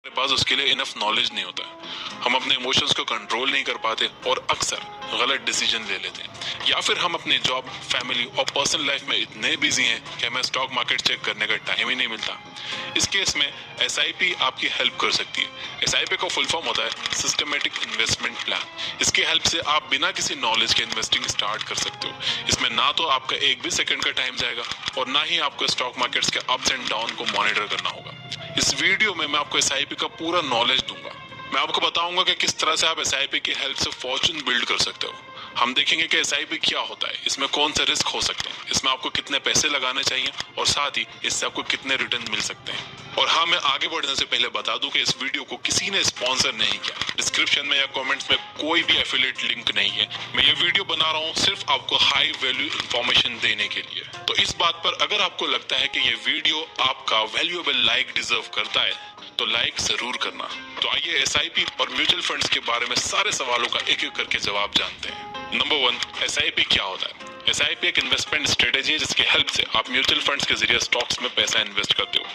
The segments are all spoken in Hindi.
हमारे पास उसके लिए इनफ नॉलेज नहीं होता है। हम अपने इमोशंस को कंट्रोल नहीं कर पाते और अक्सर गलत डिसीजन ले लेते हैं, या फिर हम अपने जॉब, फैमिली और पर्सनल लाइफ में इतने बिजी हैं कि हमें स्टॉक मार्केट चेक करने का टाइम ही नहीं मिलता। इस केस में एसआईपी आपकी हेल्प कर सकती है। एसआईपी का फुल फॉर्म होता है सिस्टमेटिक इन्वेस्टमेंट प्लान। इसकी हेल्प से आप बिना किसी नॉलेज के इन्वेस्टिंग स्टार्ट कर सकते हो। इसमें ना तो आपका एक भी सेकंड का टाइम जाएगा और ना ही आपको स्टॉक मार्केट्स के अप्स एंड डाउन को मॉनिटर करना होगा। इस वीडियो में मैं आपको एसआईपी का पूरा नॉलेज दूंगा। मैं आपको बताऊंगा कि किस तरह से आप एसआईपी की हेल्प से फॉर्चून बिल्ड कर सकते हो। हम देखेंगे कि एसआईपी क्या होता है, इसमें कौन से रिस्क हो सकते हैं, इसमें आपको कितने पैसे लगाने चाहिए और साथ ही इससे आपको कितने रिटर्न मिल सकते हैं। और हाँ, मैं आगे बढ़ने से पहले बता दूं कि इस वीडियो को किसी ने स्पॉन्सर नहीं किया। डिस्क्रिप्शन में या कमेंट्स में कोई भी एफिलिएट लिंक नहीं है। मैं ये वीडियो बना रहा हूँ सिर्फ आपको हाई वैल्यू इंफॉर्मेशन देने के लिए। तो इस बात पर अगर आपको लगता है कि ये वीडियो आपका वैल्यूएबल लाइक डिजर्व करता है तो लाइक जरूर करना। तो आइए एसआईपी और म्यूचुअल फंड्स के बारे में सारे सवालों का एक एक करके जवाब जानते हैं। नंबर 1, एसआईपी क्या होता है? एसआईपी एक इन्वेस्टमेंट स्ट्रेटेजी है जिसकी हेल्प से आप म्यूचुअल फंड्स के जरिए स्टॉक्स में पैसा इन्वेस्ट करते हो।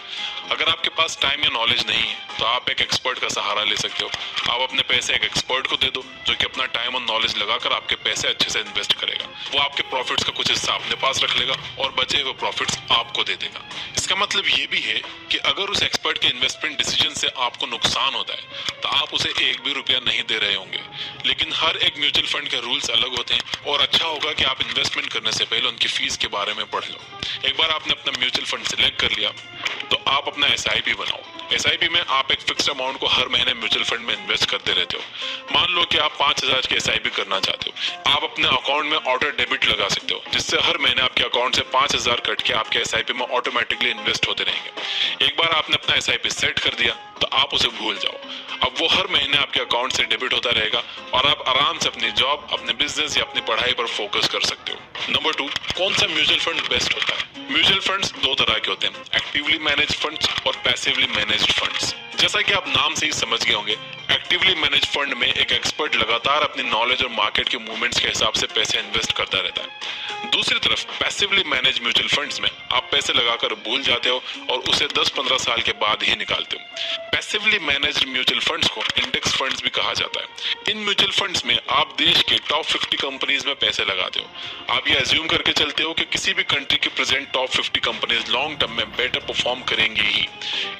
अगर आपके पास टाइम या नॉलेज नहीं है तो आप एक एक्सपर्ट का सहारा ले सकते हो। आप अपने पैसे एक एक्सपर्ट को दे दो जो कि अपना टाइम और नॉलेज लगाकर आपके पैसे अच्छे से इन्वेस्ट करेगा। वो आपके प्रॉफिट्स का कुछ हिस्सा अपने पास रख लेगा और बचे हुए प्रॉफिट्स आपको दे देगा। इसका मतलब ये भी है कि अगर उस एक्सपर्ट के इन्वेस्टमेंट डिसीजन से आपको नुकसान होता है तो आप उसे एक भी रुपया नहीं दे रहे होंगे। लेकिन हर एक म्यूचुअल फंड के रूल्स अलग होते हैं और अच्छा होगा कि आप इन्वेस्टमेंट करने से पहले उनकी फीस के बारे में पढ़ लो। एक बार आपने अपना म्यूचुअल फंड सिलेक्ट कर लिया तो आप अपना एसआईपी बनाओ। एसआईपी में आप एक फिक्स्ड अमाउंट को हर महीने म्यूचुअल फंड में इन्वेस्ट करते रहते हो। मान लो कि आप 5000 की एसआईपी करना चाहते हो। आप अपने अकाउंट में ऑटो डेबिट लगा सकते हो जिससे हर महीने आपके अकाउंट से 5000 कट के आपके एसआईपी में ऑटोमेटिकली इन्वेस्ट होते रहेंगे। एक बार आपने अपना एसआईपी सेट कर दिया तो आप उसे भूल जाओ। अब वो हर महीने आपके अकाउंट से डेबिट होता रहेगा और आप आराम से अपनी जॉब, अपने बिजनेस या अपनी पढ़ाई पर फोकस कर सकते हो। नंबर 2, कौन सा म्यूचुअल फंड बेस्ट होता है? म्यूचुअल फंड्स दो तरह के होते हैं, एक्टिवली मैनेज्ड फंड्स और पैसिवली मैनेज्ड फंड्स। जैसा कि आप नाम से ही समझ गए होंगे, एक्टिवली मैनेज फंड में एक एक्सपर्ट लगातार अपनी नॉलेज और मार्केट के मूवमेंट्स के हिसाब से पैसे इन्वेस्ट करता रहता है। दूसरी तरफ पैसिवली मैनेज म्यूचुअल फंड्स में आप पैसे लगाकर भूल जाते हो और उसे 10-15 साल के बाद ही निकालते हो। पैसिवली मैनेज्ड म्यूचुअल फंड्स को इंडेक्स फंड्स भी कहा जाता है। इन म्यूचुअल फंड्स में आप देश के टॉप 50 कंपनीज में पैसे लगाते हो। आप ये अज्यूम करके चलते हो कि किसी भी कंट्री की present top 50 companies long term में बेटर परफॉर्म करेंगी ही।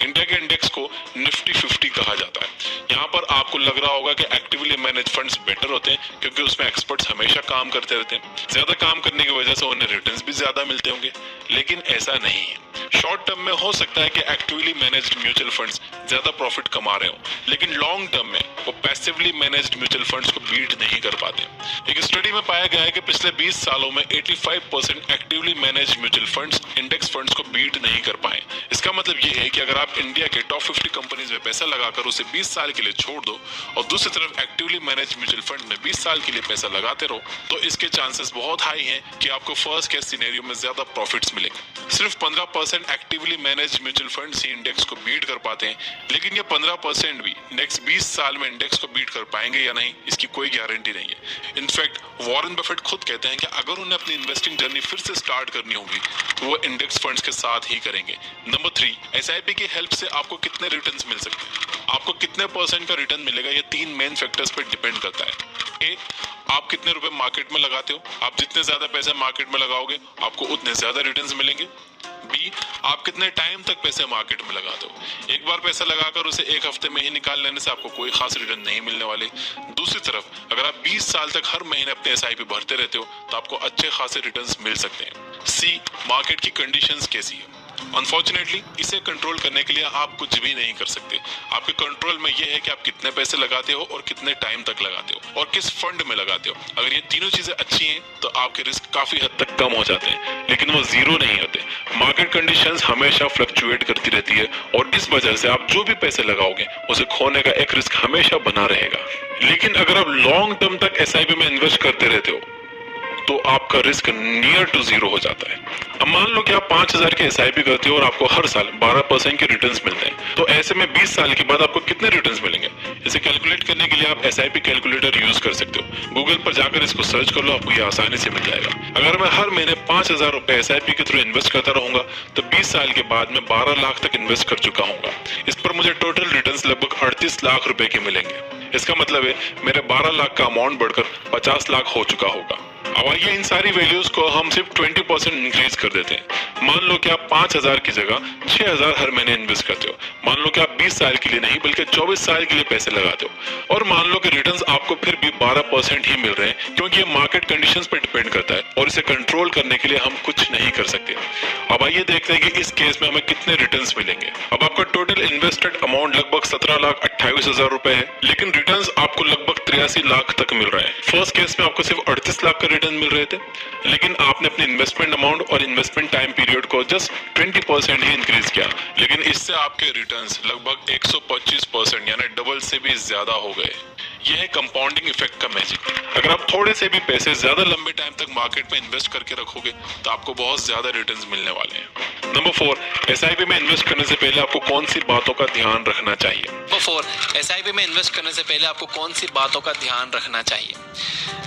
इंडिया के इंडेक्स को निफ्टी 50 कहा जाता है। यहाँ पर आपको लग रहा होगा कि एक्टिवली मैनेज फंड्स बेटर होते हैं क्योंकि उसमें एक्सपर्ट्स हमेशा काम करते रहते हैं। ज्यादा काम करने की वजह से उन्हें रिटर्न्स भी ज्यादा मिलते होंगे, लेकिन ऐसा नहीं है। शॉर्ट टर्म में हो सकता है कि एक्टिवली मैनेज्ड म्यूचुअल फंड्स ज्यादा प्रॉफिट कमा रहे हो, लेकिन लॉन्ग टर्म में वो पैसिवली मैनेज्ड म्यूचुअल फंड्स को बीट नहीं कर पाते। एक स्टडी में पाया गया है कि पिछले 20 सालों में 85% actively managed mutual funds index funds को बीट नहीं कर पाए। इसका मतलब ये है कि अगर आप इंडिया के टॉप 50 कंपनीज में पैसा लगाकर उसे 20 साल के लिए छोड़ दो और दूसरी तरफ एक्टिवली मैनेज्ड म्यूचुअल फंड में 20 साल के लिए पैसा लगाते रहो तो इसके चांसेस बहुत हाई हैं कि आपको फर्स्ट केस सिनेरियो में ज्यादा प्रॉफिट्स मिलेंगे। सिर्फ 15% एक्टिवली मैनेज्ड म्यूचुअल फंड्स ही इंडेक्स को बीट कर पाते हैं, लेकिन ये 15% भी नेक्स्ट 20 साल में इंडेक्स को बीट कर पाएंगे या नहीं इसकी कोई गारंटी नहीं है। इनफैक्ट वॉरेन बफेट खुद कहते हैं कि अगर उन्हें अपनी इन्वेस्टिंग जर्नी फिर से स्टार्ट करनी होगी तो वो इंडेक्स फंड्स के साथ ही करेंगे। नंबर 3, एसआईपी की हेल्प से आपको कितने रिटर्न्स मिल सकते हैं? आपको कितने % का रिटर्न मिलेगा ये 3 मेन फैक्टर्स पर डिपेंड करता है। ए, आप कितने रुपए मार्केट में लगाते हो? आप जितने ज्यादा पैसे मार्केट में लगाओगे आपको उतने ज्यादा रिटर्न्स मिलेंगे। बी, आप कितने टाइम तक पैसे मार्केट में लगाते हो? एक बार पैसा लगाकर उसे एक हफ्ते में ही निकाल लेने से आपको कोई खास रिटर्न नहीं मिलने वाले। दूसरी तरफ अगर आप 20 साल तक हर महीने अपने एसआईपी भरते रहते हो तो आपको अच्छे खासे रिटर्न्स मिल सकते हैं। सी, मार्केट की कंडीशंस कैसी है? अनफॉर्चुनेटली इसे कंट्रोल करने के लिए आप कुछ भी नहीं कर सकते। आपके कंट्रोल में यह है कि आप कितने पैसे लगाते हो और कितने टाइम तक लगाते हो और किस फंड में लगाते हो। अगर ये तीनों चीजें अच्छी हैं तो आपके रिस्क काफी हद तक कम हो जाते हैं, लेकिन वो जीरो नहीं होते। मार्केट कंडीशंस हमेशा फ्लक्चुएट करती रहती है और इस वजह से आप जो भी पैसे लगाओगे उसे खोने का एक रिस्क हमेशा बना रहेगा। लेकिन अगर आप लॉन्ग टर्म तक एसआईपी में इन्वेस्ट करते रहते हो तो आपका रिस्क नियर टू जीरो हो जाता है। अब मान लो कि आप 5,000 के SIP करते हो और आपको हर साल 12% के रिटर्न्स मिलते हैं, तो ऐसे में 20 साल के बाद आपको कितने रिटर्न्स मिलेंगे? इसे कैलकुलेट करने के लिए आप SIP कैलकुलेटर यूज कर सकते हो। गूगल पर जाकर इसको सर्च कर लो, आपको ये आसानी से मिल जाएगा। अगर मैं हर महीने 5,000 रुपए SIP के थ्रू इन्वेस्ट करता रहूंगा तो 20 साल के बाद मैं 12 लाख तक इन्वेस्ट कर चुका हूँ। इस पर मुझे टोटल रिटर्न्स लगभग 38 लाख रुपए के मिलेंगे। इसका मतलब है मेरे 12 लाख का अमाउंट बढ़कर 50 लाख हो चुका होगा। अब आइए इन सारी वैल्यूज को हम सिर्फ 20% इंक्रीज कर देते हैं। मान लो कि आप 5,000 की जगह 6,000 हर महीने इन्वेस्ट करते हो। मान लो कि आप 20 साल के लिए नहीं बल्कि 24 साल के लिए पैसे लगाते हो, और मान लो कि रिटर्न्स आपको फिर भी 12% ही मिल रहे हैं, क्योंकि ये मार्केट कंडीशंस पर डिपेंड करता है और इसे कंट्रोल करने के लिए हम कुछ नहीं कर सकते। अब आइए देखते हैं कि इस केस में हमें कितने रिटर्न्स मिलेंगे। अब आपका टोटल इन्वेस्टेड अमाउंट लगभग 17,28,000 रुपए है, लेकिन रिटर्न्स आपको लगभग 83 लाख तक मिल रहा है। फर्स्ट केस में आपको सिर्फ 38 लाख का रिटर्न मिल रहे थे, लेकिन आपने अपने इन्वेस्टमेंट अमाउंट और इन्वेस्टमेंट टाइम पीरियड को जस्ट 20% ही इंक्रीज किया, लेकिन इससे आपके रिटर्न्स लगभग 125% यानी डबल से भी ज्यादा हो गए। यह है कंपाउंडिंग इफेक्ट का मैजिक। अगर आप थोड़े से भी पैसे ज्यादा लंबे टाइम तक मार्केट में इन्वेस्ट करके रखोगे तो आपको बहुत ज्यादा रिटर्न्स मिलने वाले हैं। नंबर 4, SIP में इन्वेस्ट करने से पहले आपको कौन सी बातों का ध्यान रखना चाहिए? नंबर 4, SIP में इन्वेस्ट करने से पहले आपको कौन सी बातों का ध्यान रखना चाहिए?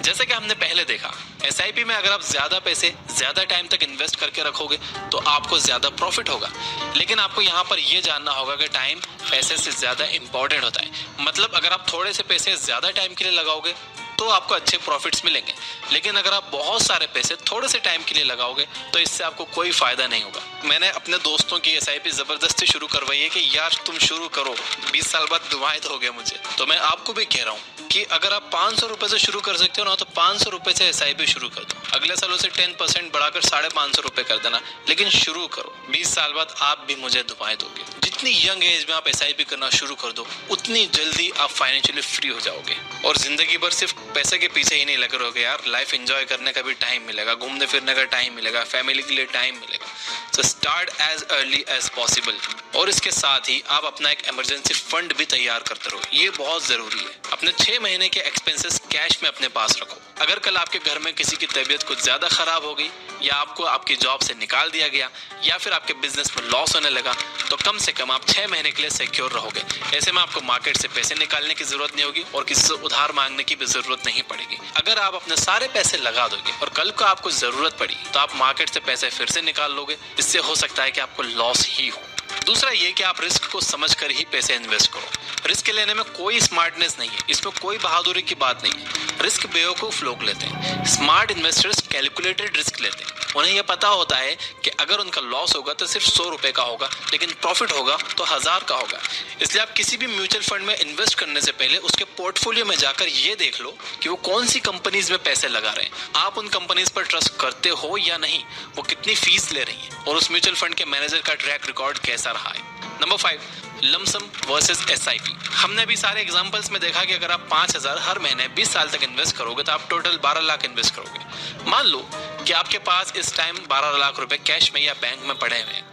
जैसे कि हमने पहले देखा, SIP में अगर आप ज्यादा पैसे ज्यादा टाइम तक इन्वेस्ट करके रखोगे तो आपको ज्यादा प्रॉफिट होगा, लेकिन आपको यहाँ पर यह जानना होगा कि टाइम पैसे से ज्यादा इंपॉर्टेंट होता है। मतलब अगर आप थोड़े से पैसे ज्यादा टाइम के लिए लगाओगे तो आपको अच्छे प्रॉफिट्स मिलेंगे, लेकिन अगर आप बहुत सारे पैसे थोड़े से टाइम के लिए लगाओगे तो इससे आपको कोई फायदा नहीं होगा। मैंने अपने दोस्तों की SIP जबरदस्ती शुरू करवाई है कि यार तुम शुरू करो, 20 साल बाद दुआएं दोगे मुझे। तो मैं आपको भी कह रहा हूँ कि अगर आप 500 रुपए से शुरू कर सकते हो ना, तो 500 रुपए से SIP शुरू कर दो। अगले सालों से 10% बढ़ाकर 550 रुपए कर देना, लेकिन शुरू करो। 20 साल बाद आप भी मुझे दुआएं दोगे। जितनी यंग एज में आप SIP करना शुरू कर दो, उतनी जल्दी आप फाइनेंशियली फ्री हो जाओगे और जिंदगी भर सिर्फ पैसे के पीछे ही नहीं लगे रहोगे। यार लाइफ एंजॉय करने का भी टाइम मिलेगा, घूमने फिरने का टाइम मिलेगा, फैमिली के लिए टाइम मिलेगा। So start as early as possible. और इसके साथ ही आप अपना एक इमरजेंसी फंड भी तैयार करते रहो, ये बहुत जरूरी है। अपने 6 महीने के एक्सपेंसेस कैश में अपने पास रखो। अगर कल आपके घर में किसी की तबीयत कुछ ज्यादा खराब हो गई, या आपको आपकी जॉब से निकाल दिया गया, या फिर आपके बिजनेस में लॉस होने लगा, तो कम से कम आप 6 महीने के लिए सिक्योर रहोगे। ऐसे में आपको मार्केट से पैसे निकालने की जरूरत नहीं होगी और किसी से उधार मांगने की भी जरूरत नहीं पड़ेगी। अगर आप अपने सारे पैसे लगा दोगे और कल को आपको जरूरत पड़ी तो आप मार्केट से पैसे फिर से निकाल लोगे। इससे हो सकता है कि आपको लॉस ही हो। दूसरा ये कि आप रिस्क को समझकर ही पैसे इन्वेस्ट करो। रिस्क लेने में कोई स्मार्टनेस नहीं है, इसमें कोई बहादुरी की बात नहीं है। रिस्क बेवकूफ लोग लेते हैं, स्मार्ट इन्वेस्टर्स कैलकुलेटेड रिस्क लेते हैं। उन्हें यह पता होता है कि अगर उनका लॉस होगा तो सिर्फ 100 रुपए का होगा, लेकिन प्रॉफिट होगा तो 1000 का होगा। इसलिए आप किसी भी म्यूचुअल फंड में इन्वेस्ट करने से पहले उसके पोर्टफोलियो में जाकर ये देख लो कि वो कौन सी कंपनीज में पैसे लगा रहे हैं, आप उन कंपनीज पर ट्रस्ट करते हो या नहीं, वो कितनी फीस ले रही है और उस म्यूचुअल फंड के मैनेजर का ट्रैक रिकॉर्ड कैसा रहा है। Number 5, lump sum versus SIP। हमने अभी सारे एग्जांपल्स में देखा कि अगर आप 5,000 हर महीने 20 साल तक इन्वेस्ट करोगे तो आप टोटल 12 लाख इन्वेस्ट करोगे। मान लो कि आपके पास इस टाइम 12 लाख रुपए कैश में या बैंक में पड़े हुए हैं,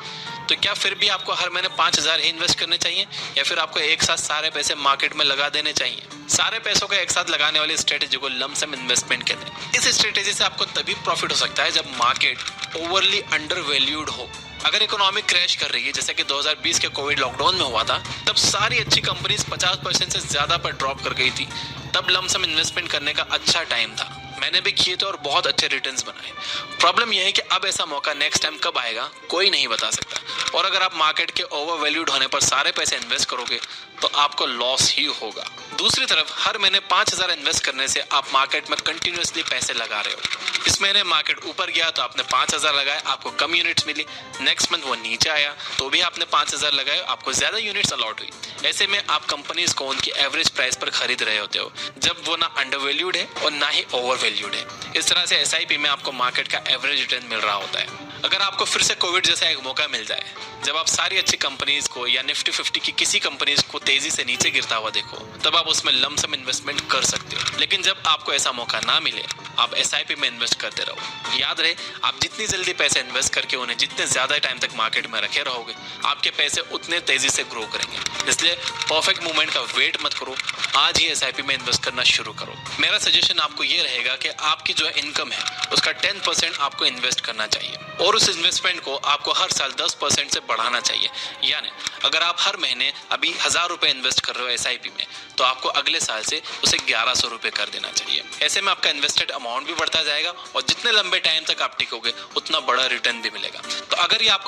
तो क्या फिर भी आपको हर महीने 5,000 ही इन्वेस्ट करने चाहिए, या फिर आपको एक साथ सारे पैसे मार्केट में लगा देने चाहिए? सारे पैसों को एक साथ लगाने वाली स्ट्रेटेजी को लमसम इन्वेस्टमेंट कहते हैं। इस स्ट्रेटेजी से आपको तभी प्रॉफिट हो सकता है जब मार्केट ओवरली अंडर वैल्यूड हो। अगर इकोनॉमिक क्रैश कर रही है, जैसे कि 2020 के कोविड लॉकडाउन में हुआ था, तब सारी अच्छी कंपनीज 50% से ज्यादा पर ड्रॉप कर गई थी, तब लमसम इन्वेस्टमेंट करने का अच्छा टाइम था। मैंने भी किए थे और बहुत अच्छे रिटर्न्स बनाए। प्रॉब्लम यह है कि अब ऐसा मौका नेक्स्ट टाइम कब आएगा कोई नहीं बता सकता, और अगर आप मार्केट के ओवर वैल्यूड होने पर सारे पैसे इन्वेस्ट करोगे तो आपको लॉस ही होगा। दूसरी तरफ हर महीने 5,000 इन्वेस्ट करने से आप मार्केट में कंटिन्यूअसली पैसे लगा रहे हो। इस महीने मार्केट ऊपर गया तो आपने 5,000 लगाए, आपको कम यूनिट्स मिली। नेक्स्ट मंथ वो नीचे आया तो भी आपने 5,000 लगाए, आपको ज्यादा यूनिट्स अलॉट हुई। ऐसे में आप कंपनीज को उनकी एवरेज प्राइस पर खरीद रहे होते हो, जब वो ना अंडर वैल्यूड है और ना ही ओवर वैल्यूड है। इस तरह से SIP में आपको मार्केट का एवरेज रिटर्न मिल रहा होता है। अगर आपको फिर से कोविड जैसा एक मौका मिल जाए, जब आप सारी अच्छी कंपनीज को या निफ्टी 50 की किसी कंपनीज को तेजी से नीचे गिरता हुआ देखो, तब आप उसमें लमसम इन्वेस्टमेंट कर सकते हो। लेकिन जब आपको ऐसा मौका ना मिले, आप एसआईपी में इन्वेस्ट करते रहो। याद रहे, आप जितनी जल्दी पैसे इन्वेस्ट करके उन्हें जितने ज्यादा टाइम तक मार्केट में रखे रहोगे, आपके पैसे उतने तेजी से ग्रो करेंगे। इसलिए परफेक्ट मूवमेंट का वेट मत करो, आज ही एसआईपी में इन्वेस्ट करना शुरू करो। मेरा सजेशन आपको ये रहेगा कि आपकी जो इनकम है उसका 10% आपको इन्वेस्ट करना चाहिए और उस इन्वेस्टमेंट को आपको हर साल 10% से बढ़ाना चाहिए। यानी अगर आप हर महीने अभी 1000 रुपए इन्वेस्ट कर रहे हो एसआईपी में, तो आपको अगले साल से उसे 1100 रुपए कर देना चाहिए। ऐसे में आपका इन्वेस्टेड अमाउंट भी बढ़ता जाएगा और जितने लंबे टाइम तक आप टिकोगे उतना बड़ा रिटर्न भी मिलेगा। तो अगर ये आपको